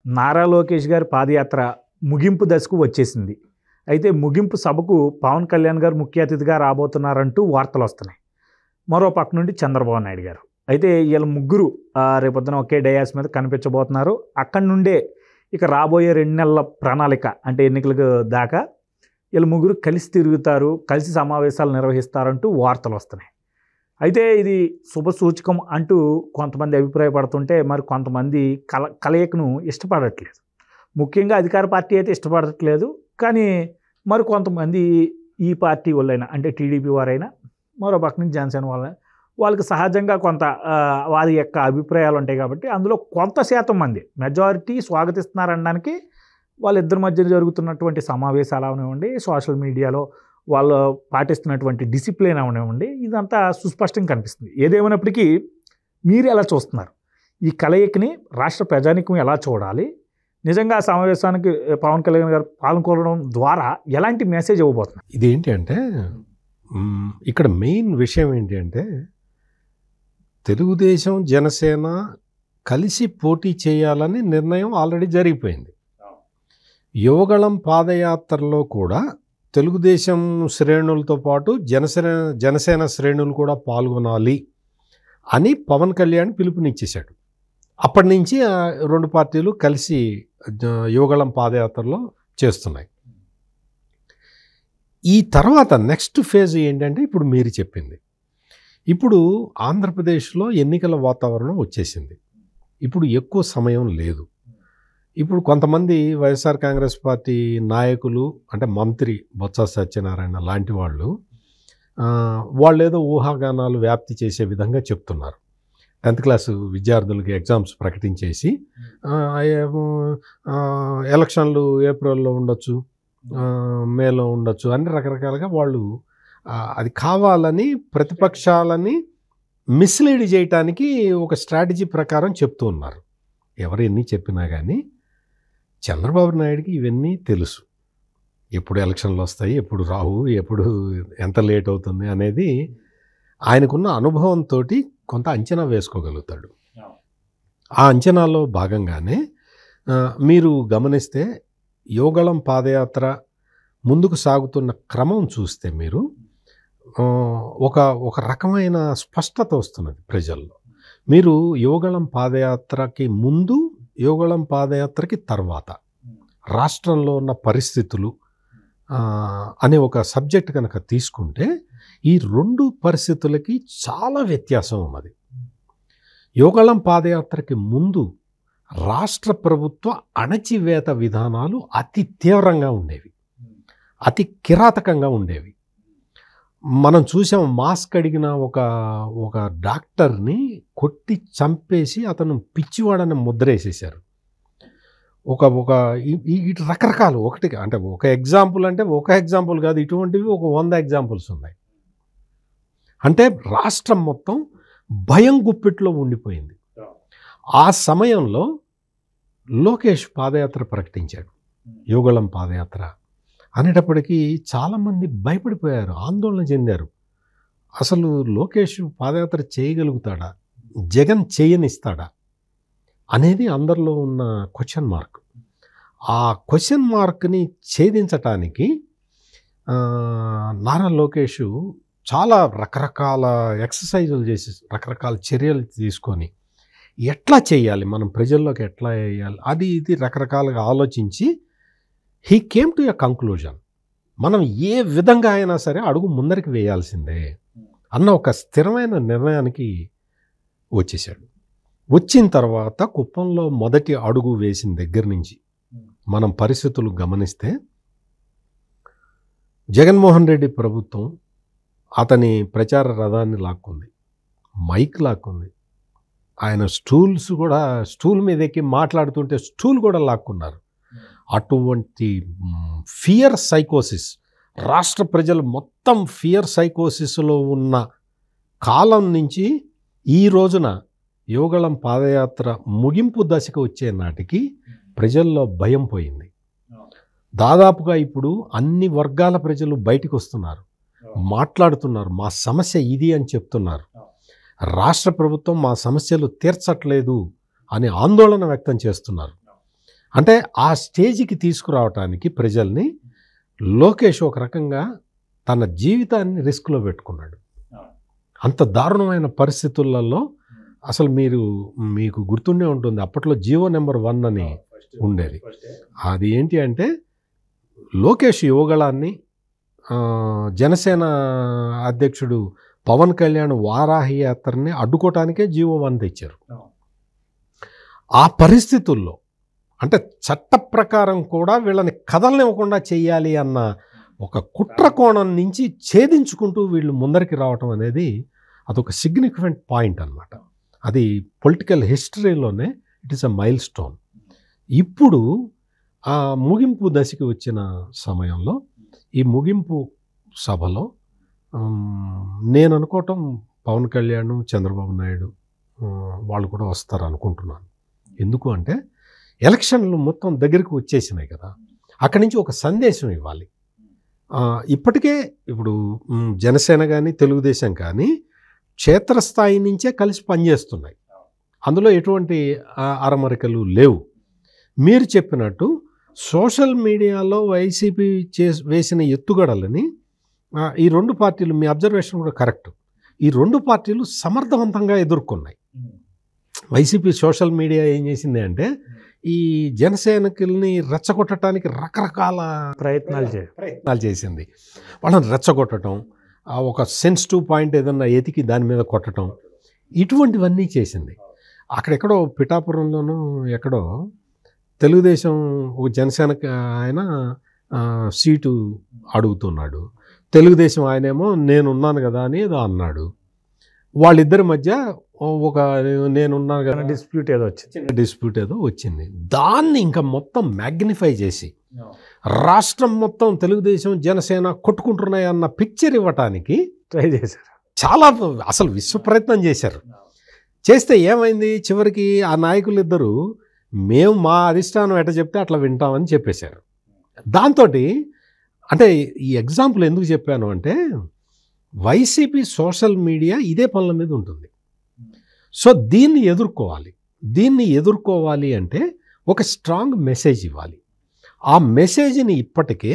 నారా లోకేష్ గారి పాదయాత్ర ముగింపు దశకు వచ్చేసింది. అయితే ముగింపు సభకు పవన్ కళ్యాణ్ గారు ముఖ్య అతిథిగా రాబోతున్నారంటూ వార్తలు వస్తున్నాయి. మరో పక్క నుండి చంద్రబాబు నాయుడు గారు. అయితే వీళ్ళ ముగ్గురు రేపొద్దున ఒకే డయాస్ మీద కనిపించబోతున్నారు. అక్కడి నుండే ఇక రాబోయే 2 నెలల ప్రణాళిక అంటే ఎన్నికలకు దాకా వీళ్ళ ముగ్గురు కలిసి తిరుగుతారు, కలిసి సమావేశాలు నిర్వహిస్తారంటూ వార్తలు వస్తున్నాయి. అయితే ఇది శుభసూచకం అంటూ కొంతమంది అభిప్రాయపడుతుంటే మరి కొంతమంది కలయికను ఇష్టపడట్లేదు. ముఖ్యంగా అధికార పార్టీ అయితే ఇష్టపడట్లేదు. కానీ మరి కొంతమంది ఈ పార్టీ వాళ్ళైనా అంటే టీడీపీ వారైనా మరో పక్క నుంచి జనసేన వాళ్ళకి సహజంగా కొంత వారి యొక్క అభిప్రాయాలు ఉంటాయి. కాబట్టి అందులో కొంత శాతం మంది మెజారిటీ స్వాగతిస్తున్నారనడానికి వాళ్ళిద్దరి మధ్య జరుగుతున్నటువంటి సమావేశాలు అవనివ్వండి, సోషల్ మీడియాలో వాళ్ళు పాటిస్తున్నటువంటి డిసిప్లిన్ అవనివ్వండి, ఇదంతా సుస్పష్టంగా కనిపిస్తుంది. ఏదేమైనప్పటికీ మీరు ఎలా చూస్తున్నారు? ఈ కలయికని రాష్ట్ర ప్రజానీకం ఎలా చూడాలి? నిజంగా సమావేశానికి పవన్ కళ్యాణ్ గారు పాల్గొనడం ద్వారా ఎలాంటి మెసేజ్ ఇవ్వబోతున్నారు? ఇదేంటి అంటే ఇక్కడ మెయిన్ విషయం ఏంటి అంటే తెలుగుదేశం జనసేన కలిసి పోటీ చేయాలని నిర్ణయం ఆల్రెడీ జరిగిపోయింది. యువగళం పాదయాత్రలో కూడా తెలుగుదేశం శ్రేణులతో పాటు జనసేన శ్రేణులు కూడా పాల్గొనాలి అని పవన్ కళ్యాణ్ పిలుపునిచ్చేశాడు. అప్పటి నుంచి 2 పార్టీలు కలిసి యువగళం పాదయాత్రలో చేస్తున్నాయి. ఈ తర్వాత నెక్స్ట్ ఫేజ్ ఏంటంటే ఇప్పుడు మీరు చెప్పింది. ఇప్పుడు ఆంధ్రప్రదేశ్లో ఎన్నికల వాతావరణం వచ్చేసింది. ఇప్పుడు ఎక్కువ సమయం లేదు. ఇప్పుడు కొంతమంది వైఎస్ఆర్ కాంగ్రెస్ పార్టీ నాయకులు అంటే మంత్రి బొత్స సత్యనారాయణ లాంటి వాళ్ళు ఏదో ఊహాగానాలు వ్యాప్తి చేసే విధంగా చెప్తున్నారు. 10th క్లాసు విద్యార్థులకి ఎగ్జామ్స్ ప్రకటించేసి ఎలక్షన్లు ఏప్రిల్లో ఉండొచ్చు, మేలో ఉండొచ్చు అని రకరకాలుగా వాళ్ళు అది కావాలని ప్రతిపక్షాలని మిస్లీడ్ చేయటానికి ఒక స్ట్రాటజీ ప్రకారం చెప్తూ ఉన్నారు. ఎవరు ఎన్ని చెప్పినా కానీ చంద్రబాబు నాయుడికి ఇవన్నీ తెలుసు. ఎప్పుడు ఎలక్షన్లు వస్తాయి, ఎప్పుడు రావు, ఎప్పుడు ఎంత లేట్ అవుతుంది అనేది ఆయనకున్న అనుభవంతో కొంత అంచనా వేసుకోగలుగుతాడు. ఆ అంచనాలో భాగంగానే మీరు గమనిస్తే యువగళం పాదయాత్ర ముందుకు సాగుతున్న క్రమం చూస్తే మీరు ఒక రకమైన స్పష్టత వస్తున్నది ప్రజల్లో. మీరు యువగళం పాదయాత్రకి ముందు, యువగళం పాదయాత్రకి తర్వాత రాష్ట్రంలో ఉన్న పరిస్థితులు అనే ఒక సబ్జెక్ట్ కనుక తీసుకుంటే ఈ 2 పరిస్థితులకి చాలా వ్యత్యాసం ఉన్నది. యువగళం పాదయాత్రకి ముందు రాష్ట్ర ప్రభుత్వ అణచివేత విధానాలు అతి తీవ్రంగా ఉండేవి, అతి కిరాతకంగా ఉండేవి. మనం చూసాం, మాస్క్ అడిగిన ఒక డాక్టర్ని కొట్టి చంపేసి అతను పిచ్చివాడని ముద్రేసేశారు. ఇటు రకరకాలు ఒకటి అంటే ఒక ఎగ్జాంపుల్ కాదు, ఇటువంటివి ఒక 100 ఎగ్జాంపుల్స్ ఉన్నాయి. అంటే రాష్ట్రం మొత్తం భయం గుప్పిట్లో ఉండిపోయింది. ఆ సమయంలో లోకేష్ పాదయాత్ర ప్రకటించాడు. యువగళం పాదయాత్ర అనేటప్పటికీ చాలామంది భయపడిపోయారు, ఆందోళన చెందారు. అసలు లోకేష్ పాదయాత్ర చేయగలుగుతాడా, జగన్ చేయనిస్తాడా అనేది అందరిలో ఉన్న క్వశ్చన్ మార్క్. ఆ క్వశ్చన్ మార్క్ని ఛేదించటానికి నారా లోకేష్ చాలా రకరకాల ఎక్సర్సైజులు చేసి, రకరకాల చర్యలు తీసుకొని ఎట్లా చేయాలి, మనం ప్రజల్లోకి ఎట్లా వేయాలి, అది ఇది రకరకాలుగా ఆలోచించి he came to a conclusion. మనం ఏ విధంగా అయినా సరే అడుగు ముందరికి వేయాల్సిందే అన్న ఒక స్థిరమైన నిర్ణయానికి వచ్చేసాడు. వచ్చిన తర్వాత కుప్పంలో మొదటి అడుగు వేసిన దగ్గర నుంచి మనం పరిస్థితులు గమనిస్తే జగన్మోహన్ రెడ్డి ప్రభుత్వం అతని ప్రచార రథాన్ని లాక్కుంది, మైక్ లాక్కుంది. ఆయన స్టూల్ మీద ఎక్కి మాట్లాడుతుంటే స్టూల్ కూడా లాక్కున్నారు. అటువంటి ఫియర్ సైకోసిస్, రాష్ట్ర ప్రజలు మొత్తం ఫియర్ సైకోసిస్లో ఉన్న కాలం నుంచి ఈ రోజున యువగళం పాదయాత్ర ముగింపు దశకు వచ్చే నాటికి ప్రజల్లో భయం పోయింది. దాదాపుగా ఇప్పుడు అన్ని వర్గాల ప్రజలు బయటికి వస్తున్నారు, మాట్లాడుతున్నారు, మా సమస్య ఇది అని చెప్తున్నారు. రాష్ట్ర ప్రభుత్వం మా సమస్యలు తీర్చట్లేదు అని ఆందోళన వ్యక్తం చేస్తున్నారు. అంటే ఆ స్టేజ్కి తీసుకురావటానికి ప్రజల్ని లోకేష్ ఒక రకంగా తన జీవితాన్ని రిస్క్లో పెట్టుకున్నాడు. అంత దారుణమైన పరిస్థితులలో అసలు మీకు గుర్తుండే ఉంటుంది, అప్పట్లో జియో నెంబర్ 1 అని ఉండేది. అది ఏంటి అంటే లోకేష్ యువగళాన్ని జనసేన అధ్యక్షుడు పవన్ కళ్యాణ్ వారాహి యాత్రని అడ్డుకోవటానికే జియో 1 తెచ్చారు. ఆ పరిస్థితుల్లో అంటే చట్ట ప్రకారం కూడా వీళ్ళని కదలనివ్వకుండా చెయ్యాలి అన్న ఒక కుట్ర కోణం నుంచి ఛేదించుకుంటూ వీళ్ళు ముందరికి రావటం అనేది అదొక సిగ్నిఫికెంట్ పాయింట్ అన్నమాట. అది పొలిటికల్ హిస్టరీలోనే it is a milestone. ఇప్పుడు ఆ ముగింపు దశకి వచ్చిన సమయంలో ఈ ముగింపు సభలో నేను అనుకోవటం పవన్ కళ్యాణ్, చంద్రబాబు నాయుడు వాళ్ళు కూడా వస్తారు అనుకుంటున్నాను. ఎందుకు అంటే ఎలక్షన్లు మొత్తం దగ్గరికి వచ్చేసినాయి కదా, అక్కడి నుంచి ఒక సందేశం ఇవ్వాలి. ఇప్పటికే ఇప్పుడు జనసేన కానీ తెలుగుదేశం కానీ క్షేత్రస్థాయి నుంచే కలిసి పనిచేస్తున్నాయి. అందులో ఎటువంటి అరమరికలు లేవు. మీరు చెప్పినట్టు సోషల్ మీడియాలో వైసీపీ వేసిన ఎత్తుగడలని ఈ రెండు పార్టీలు, మీ అబ్జర్వేషన్ కూడా కరెక్ట్, ఈ రెండు పార్టీలు సమర్థవంతంగా ఎదుర్కొన్నాయి. వైసీపీ సోషల్ మీడియా ఏం చేసింది అంటే ఈ జనసైనికుల్ని రెచ్చగొట్టడానికి రకరకాల ప్రయత్నాలు చేసింది. వాళ్ళని రెచ్చగొట్టడం, ఒక సెన్సిటివ్ పాయింట్ ఏదన్నా ఎతికి దాని మీద కొట్టడం, ఇటువంటివన్నీ చేసింది. అక్కడెక్కడో పిఠాపురంలోనూ ఎక్కడో తెలుగుదేశం ఒక జనసేన ఆయన సీటు అడుగుతున్నాడు, తెలుగుదేశం ఆయనేమో నేనున్నాను కదా అని ఏదో అన్నాడు. వాళ్ళిద్దరి మధ్య ఒక నేనున్నాను కదా డిస్ప్యూట్ ఏదో వచ్చింది. దాన్ని ఇంకా మొత్తం మ్యాగ్నిఫై చేసి రాష్ట్రం మొత్తం తెలుగుదేశం జనసేన కొట్టుకుంటున్నాయి అన్న పిక్చర్ ఇవ్వటానికి ట్రై చేశారు. చాలా అసలు విశ్వ ప్రయత్నం చేశారు. చేస్తే ఏమైంది, చివరికి ఆ నాయకులు ఇద్దరు మేము మా అధిష్టానం ఎట్లా చెప్తే అట్లా వింటామని చెప్పేశారు. దాంతో అంటే ఈ ఎగ్జాంపుల్ ఎందుకు చెప్పాను అంటే వైసీపీ సోషల్ మీడియా ఇదే పనుల మీద ఉంటుంది. సో దీన్ని ఎదుర్కోవాలి అంటే ఒక స్ట్రాంగ్ మెసేజ్ ఇవ్వాలి. ఆ మెసేజ్ని ఇప్పటికే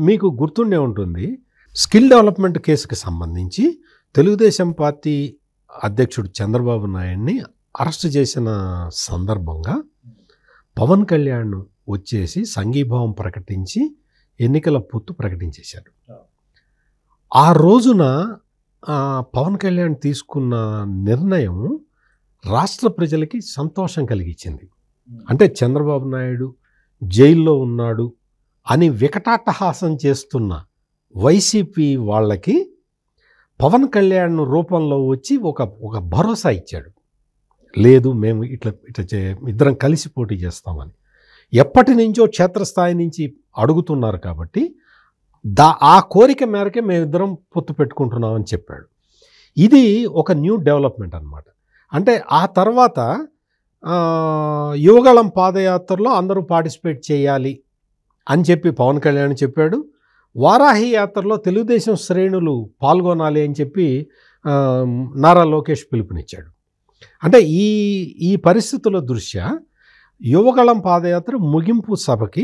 మీకు గుర్తుండే ఉంటుంది, స్కిల్ డెవలప్మెంట్ కేసుకి సంబంధించి తెలుగుదేశం పార్టీ అధ్యక్షుడు చంద్రబాబు నాయుడిని అరెస్ట్ చేసిన సందర్భంగా పవన్ కళ్యాణ్ వచ్చేసి సంఘీభావం ప్రకటించి ఎన్నికల పొత్తు ప్రకటించేశాడు. ఆ రోజున పవన్ కళ్యాణ్ తీసుకున్న నిర్ణయం రాష్ట్ర ప్రజలకి సంతోషం కలిగించింది. అంటే చంద్రబాబు నాయుడు జైల్లో ఉన్నాడు అని వికటాట్టహాసం చేస్తున్న వైసీపీ వాళ్ళకి పవన్ కళ్యాణ్ రూపంలో వచ్చి ఒక భరోసా ఇచ్చాడు. లేదు, మేము ఇట్లా ఇద్దరం కలిసి పోటీ చేస్తామని ఎప్పటి నుంచో క్షేత్రస్థాయి నుంచి అడుగుతున్నారు కాబట్టి ఆ కోరిక మేరకే మేమిద్దరం పొత్తు పెట్టుకుంటున్నామని చెప్పాడు. ఇది ఒక న్యూ డెవలప్మెంట్ అన్నమాట. అంటే ఆ తర్వాత యువగళం పాదయాత్రలో అందరూ పార్టిసిపేట్ చేయాలి అని చెప్పి పవన్ కళ్యాణ్ చెప్పాడు. వారాహి యాత్రలో తెలుగుదేశం శ్రేణులు పాల్గొనాలి అని చెప్పి నారా లోకేష్ పిలుపునిచ్చాడు. అంటే ఈ పరిస్థితుల దృష్ట్యా యువగళం పాదయాత్ర ముగింపు సభకి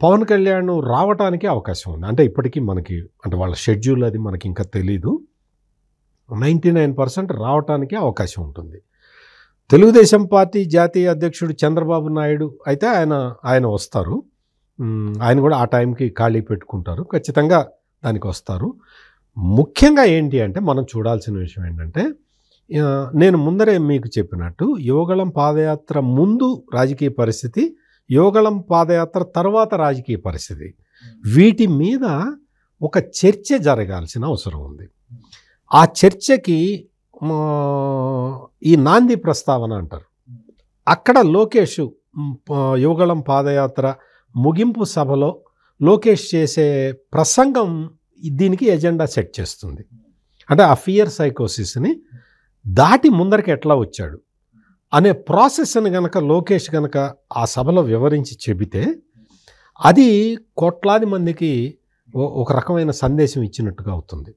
పవన్ కళ్యాణ్ రావటానికి అవకాశం ఉంది. అంటే ఇప్పటికీ మనకి అంటే వాళ్ళ షెడ్యూల్ అది మనకి ఇంకా తెలీదు. 99% రావటానికి అవకాశం ఉంటుంది. తెలుగుదేశం పార్టీ జాతీయ అధ్యక్షుడు చంద్రబాబు నాయుడు అయితే ఆయన వస్తారు. ఆయన కూడా ఆ టైంకి ఖాళీ పెట్టుకుంటారు, ఖచ్చితంగా దానికి వస్తారు. ముఖ్యంగా ఏంటి అంటే మనం చూడాల్సిన విషయం ఏంటంటే నేను ముందరే మీకు చెప్పినట్టు యువగళం పాదయాత్ర ముందు రాజకీయ పరిస్థితి, యువగళం పాదయాత్ర తర్వాత రాజకీయ పరిస్థితి, వీటి మీద ఒక చర్చ జరగాల్సిన అవసరం ఉంది. ఆ చర్చకి ఈ నాంది ప్రస్తావన అంటారు. అక్కడ లోకేష్ యువగళం పాదయాత్ర ముగింపు సభలో లోకేష్ చేసే ప్రసంగం దీనికి ఎజెండా సెట్ చేస్తుంది. అంటే ఆ ఫియర్ సైకోసిస్ని దాటి ముందరికి ఎట్లా వచ్చాడు అనే ప్రాసెస్ని కనుక లోకేష్ కనుక ఆ సభలో వివరించి చెబితే అది కోట్లాది మందికి ఒక రకమైన సందేశం ఇచ్చినట్టుగా అవుతుంది.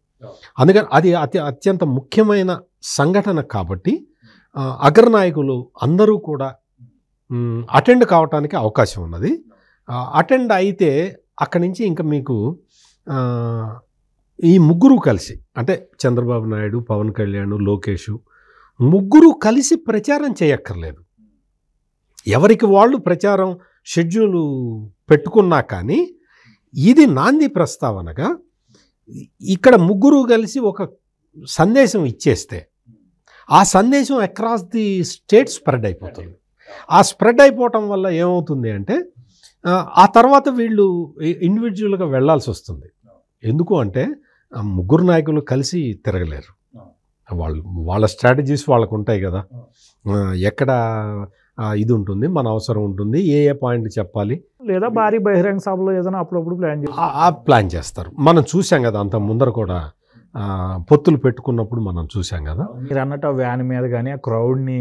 అందుకని అది అత్యంత ముఖ్యమైన సంఘటన కాబట్టి అగ్రనాయకులు అందరూ కూడా అటెండ్ కావటానికి అవకాశం ఉన్నది. అటెండ్ అయితే అక్కడి నుంచి ఇంకా మీకు ఈ ముగ్గురు కలిసి, అంటే చంద్రబాబు నాయుడు, పవన్ కళ్యాణ్, లోకేష్ ముగ్గురు కలిసి ప్రచారం చేయక్కర్లేదు. ఎవరికి వాళ్ళు ప్రచారం షెడ్యూలు పెట్టుకున్నా కానీ ఇది నాంది ప్రస్తావనగా ఇక్కడ ముగ్గురు కలిసి ఒక సందేశం ఇచ్చేస్తే ఆ సందేశం అక్రాస్ ది స్టేట్ స్ప్రెడ్ అయిపోతుంది. ఆ స్ప్రెడ్ అయిపోవటం వల్ల ఏమవుతుంది అంటే ఆ తర్వాత వీళ్ళు ఇండివిజువల్గా వెళ్ళాల్సి వస్తుంది. ఎందుకు అంటే ముగ్గురు నాయకులు కలిసి తిరగలేరు. వాళ్ళ స్ట్రాటజీస్ వాళ్ళకు ఉంటాయి కదా. ఎక్కడ ఇది ఉంటుంది, మన అవసరం ఉంటుంది, ఏ పాయింట్ చెప్పాలి, లేదా భారీ బహిరంగ సభలో ఏదైనా అప్పుడప్పుడు ప్లాన్ చేస్తారు. మనం చూసాం కదా, అంత ముందర కూడా పొత్తులు పెట్టుకున్నప్పుడు మనం చూసాం కదా. మీరు అన్నట్టు ఆ వ్యాన్ మీద కానీ ఆ క్రౌడ్ని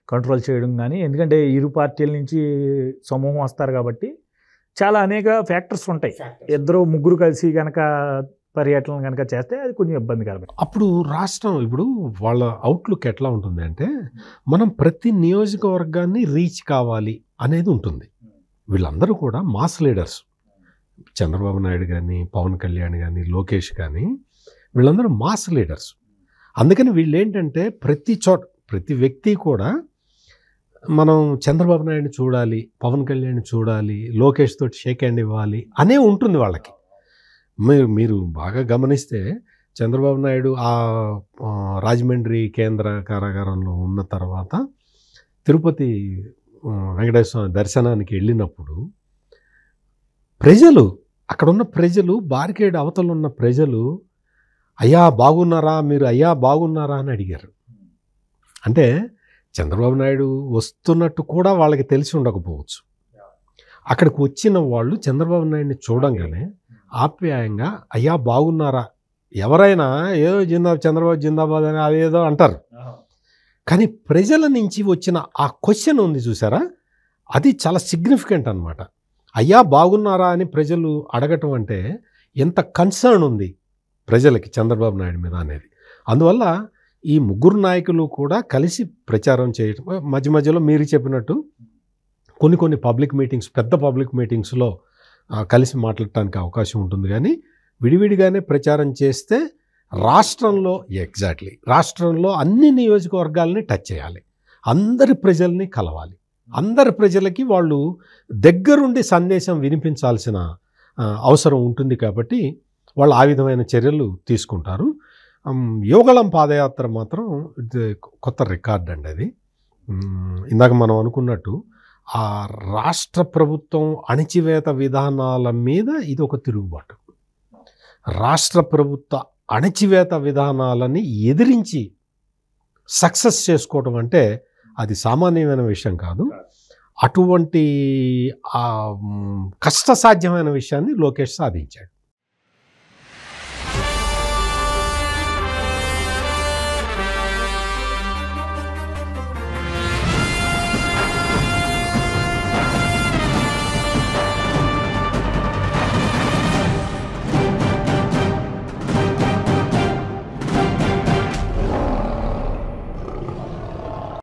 కంట్రోల్ చేయడం కానీ, ఎందుకంటే ఇరు పార్టీల నుంచి సమూహం వస్తారు కాబట్టి చాలా అనేక ఫ్యాక్టర్స్ ఉంటాయి. ఇద్దరు ముగ్గురు కలిసి కనుక పర్యటన కనుక చేస్తే అది కొంచెం ఇబ్బందికరమే. అప్పుడు రాష్ట్రం ఇప్పుడు వాళ్ళ అవుట్లుక్ ఎట్లా ఉంటుంది అంటే మనం ప్రతి నియోజకవర్గాన్ని రీచ్ కావాలి అనేది ఉంటుంది. వీళ్ళందరూ కూడా మాస్ లీడర్స్. చంద్రబాబు నాయుడు కానీ, పవన్ కళ్యాణ్ కానీ, లోకేష్ కానీ వీళ్ళందరూ మాస్ లీడర్స్. అందుకని వీళ్ళు ఏంటంటే ప్రతి వ్యక్తి కూడా మనం చంద్రబాబు నాయుడిని చూడాలి, పవన్ కళ్యాణ్ చూడాలి, లోకేష్ తోటి షేక్ హ్యాండ్ ఇవ్వాలి అనే ఉంటుంది వాళ్ళకి. మీరు బాగా గమనిస్తే చంద్రబాబు నాయుడు ఆ రాజమండ్రి కేంద్ర కారాగారంలో ఉన్న తర్వాత తిరుపతి వెంకటేశ్వర స్వామి దర్శనానికి వెళ్ళినప్పుడు అక్కడున్న ప్రజలు బారికేడ్ అవతల ఉన్న ప్రజలు అయ్యా బాగున్నారా, మీరు అయ్యా బాగున్నారా అని అడిగారు. అంటే చంద్రబాబు నాయుడు వస్తున్నట్టు కూడా వాళ్ళకి తెలిసి ఉండకపోవచ్చు. అక్కడికి వచ్చిన వాళ్ళు చంద్రబాబు నాయుడిని చూడంగానే ఆప్యాయంగా అయ్యా బాగున్నారా, ఎవరైనా ఏదో చంద్రబాబు జిందాబాద్ అని అదేదో అంటారు, కానీ ప్రజల నుంచి వచ్చిన ఆ క్వశ్చన్ ఉంది చూసారా, అది చాలా సిగ్నిఫికెంట్ అనమాట. అయ్యా బాగున్నారా అని ప్రజలు అడగటం అంటే ఎంత కన్సర్న్ ఉంది ప్రజలకి చంద్రబాబు నాయుడు మీద అనేది. అందువల్ల ఈ ముగ్గురు నాయకులు కూడా కలిసి ప్రచారం చేయటం, మధ్య మధ్యలో మీరు చెప్పినట్టు కొన్ని పబ్లిక్ మీటింగ్స్, పెద్ద పబ్లిక్ మీటింగ్స్లో కలిసి మాట్లాడటానికి అవకాశం ఉంటుంది. కానీ విడివిడిగానే ప్రచారం చేస్తే రాష్ట్రంలో అన్ని నియోజకవర్గాలని టచ్ చేయాలి, అందరి ప్రజల్ని కలవాలి, అందరి ప్రజలకి వాళ్ళు దగ్గరుండి సందేశం వినిపించాల్సిన అవసరం ఉంటుంది. కాబట్టి వాళ్ళు ఆ విధమైన చర్యలు తీసుకుంటారు. యోగళం పాదయాత్ర మాత్రం కొత్త రికార్డ్ అండి అది. ఇందాక మనం అనుకున్నట్టు ఆ రాష్ట్ర ప్రభుత్వం అణచివేత విధానాల మీద ఇది ఒక తిరుగుబాటు. రాష్ట్ర ప్రభుత్వ అణచివేత విధానాలని ఎదిరించి సక్సెస్ చేసుకోవడం అంటే అది సామాన్యమైన విషయం కాదు. అటువంటి కష్టసాధ్యమైన విషయాన్ని లోకేష్ సాధించాడు.